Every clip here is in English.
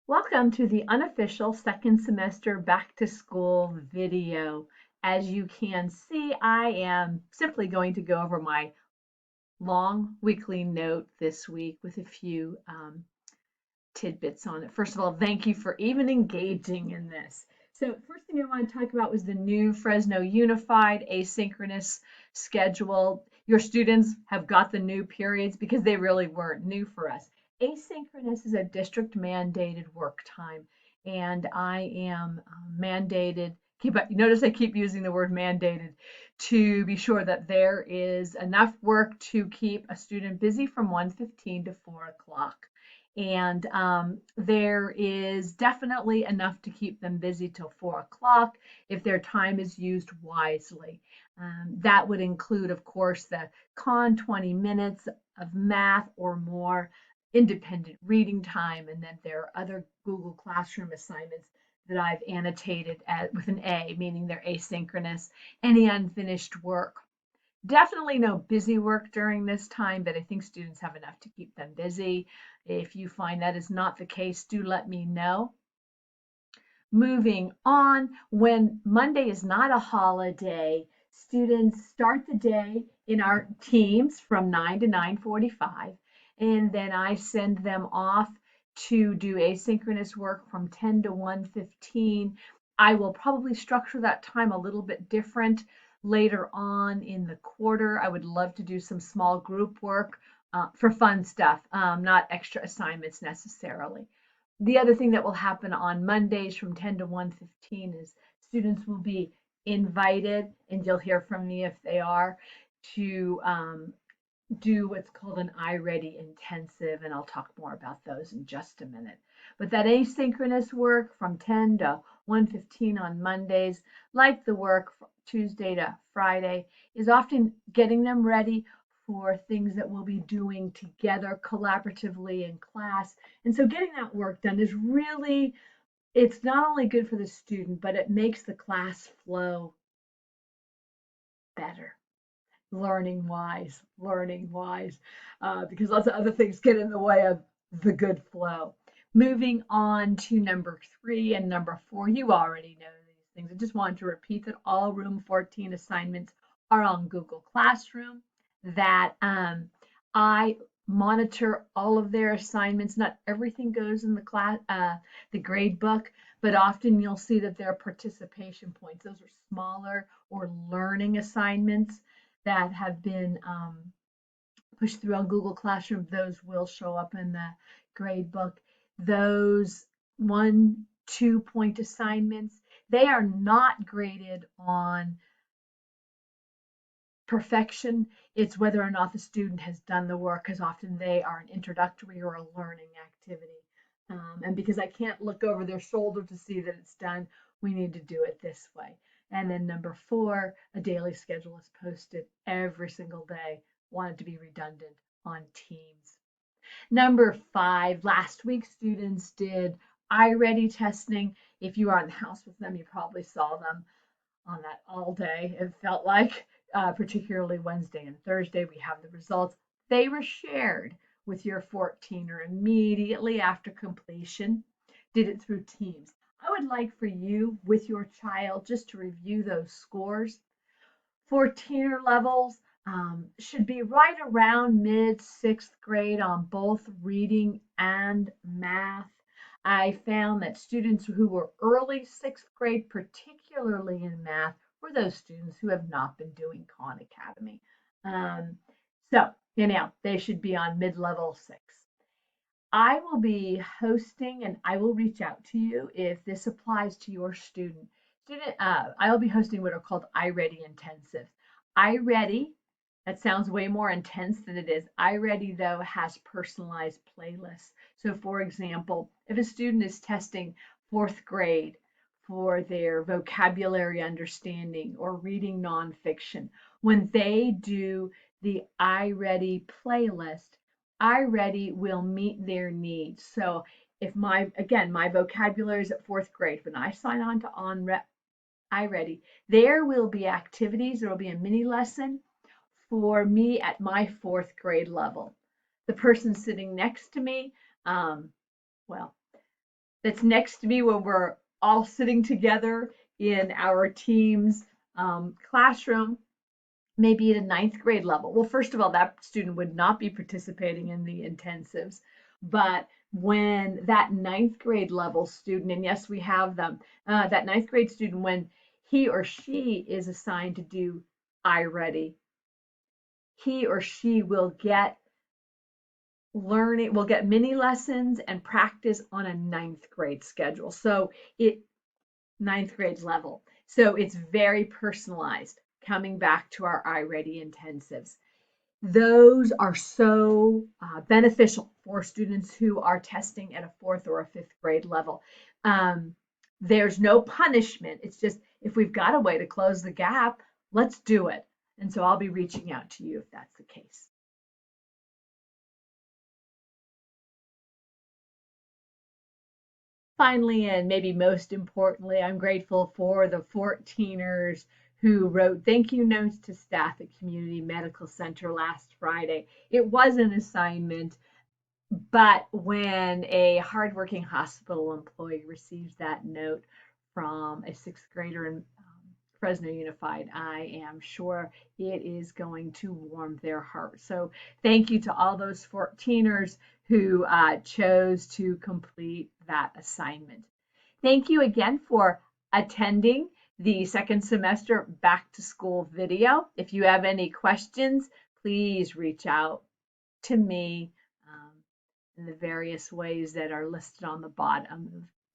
Welcome to the unofficial second semester back to school video. As you can see, I am simply going to go over my long weekly note this week with a few tidbits on it. First of all, thank you for even engaging in this. So first thing I want to talk about was the new Fresno Unified asynchronous schedule. Your students have got the new periods because they really weren't new for us. Asynchronous is a district mandated work time, and I am mandated. Notice I keep using the word mandated to be sure that there is enough work to keep a student busy from 1:15 to 4 o'clock. And there is definitely enough to keep them busy till 4 o'clock if their time is used wisely. That would include, of course, the 20 minutes of math or more, independent reading time, and then there are other Google Classroom assignments that I've annotated with an A, meaning they're asynchronous, any unfinished work. Definitely no busy work during this time, but I think students have enough to keep them busy. If you find that is not the case, do let me know. Moving on, when Monday is not a holiday, students start the day in our teams from 9 to 9:45, and then I send them off to do asynchronous work from 10 to 1:15. I will probably structure that time a little bit different later on in the quarter. I would love to do some small group work for fun stuff, not extra assignments necessarily. The other thing that will happen on Mondays from 10 to 1:15 is students will be invited, and you'll hear from me if they are, to do what's called an iReady intensive, and I'll talk more about those in just a minute. But that asynchronous work from 10 to 1:15 on Mondays, like the work Tuesday to Friday, is often getting them ready for things that we'll be doing together collaboratively in class. And so getting that work done is really, it's not only good for the student, but it makes the class flow better. Learning wise, because lots of other things get in the way of the good flow. Moving on to number 3 and number 4, you already know these things. I just wanted to repeat that all Room 14 assignments are on Google Classroom, that I monitor all of their assignments. Not everything goes in the grade book, but often you'll see that there are participation points. Those are smaller or learning assignments that have been pushed through on Google Classroom. Those will show up in the grade book. Those 1-2 point assignments, they are not graded on perfection. It's whether or not the student has done the work, because often they are an introductory or a learning activity. And because I can't look over their shoulder to see that it's done, we need to do it this way. And then number 4, a daily schedule is posted every single day. Want it to be redundant on Teams. Number 5, last week students did iReady testing. If you are in the house with them, you probably saw them on that all day. It felt like, particularly Wednesday and Thursday, we have the results. They were shared with your 14er immediately after completion. Did it through Teams. I would like for you with your child just to review those scores. 14er levels should be right around mid 6th grade on both reading and math. I found that students who were early 6th grade, particularly in math, were those students who have not been doing Khan Academy. So, they should be on mid-level 6. I will be hosting, and I will reach out to you if this applies to your student. I will be hosting what are called iReady intensives. iReady, that sounds way more intense than it is. iReady, though, has personalized playlists. So, for example, if a student is testing 4th grade for their vocabulary understanding or reading nonfiction, when they do the iReady playlist, iReady will meet their needs. So if my vocabulary is at 4th grade, when I sign on to iReady, there will be activities, there will be a mini lesson for me at my 4th grade level. The person sitting next to me, well, that's next to me when we're all sitting together in our team's classroom, maybe at a ninth grade level. Well, first of all, that student would not be participating in the intensives. But when that ninth grade level student, and yes, we have them, that ninth grade student, when he or she is assigned to do iReady, he or she will get mini lessons and practice on a ninth grade schedule. So it ninth grade level. So it's very personalized, coming back to our iReady intensives. Those are so beneficial for students who are testing at a fourth or a fifth grade level. Um, there's no punishment. It's just if we've got a way to close the gap, let's do it. And so I'll be reaching out to you if that's the case. Finally, and maybe most importantly, I'm grateful for the 14ers who wrote thank you notes to staff at Community Medical Center last Friday. It was an assignment, but when a hardworking hospital employee receives that note from a sixth grader in Fresno Unified, I am sure it is going to warm their heart. So thank you to all those 14ers who chose to complete that assignment. Thank you again for attending the second semester back to school video. If you have any questions, please reach out to me in the various ways that are listed on the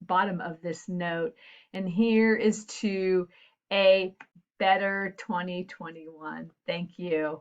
bottom of this note. And here is to a better 2021. Thank you.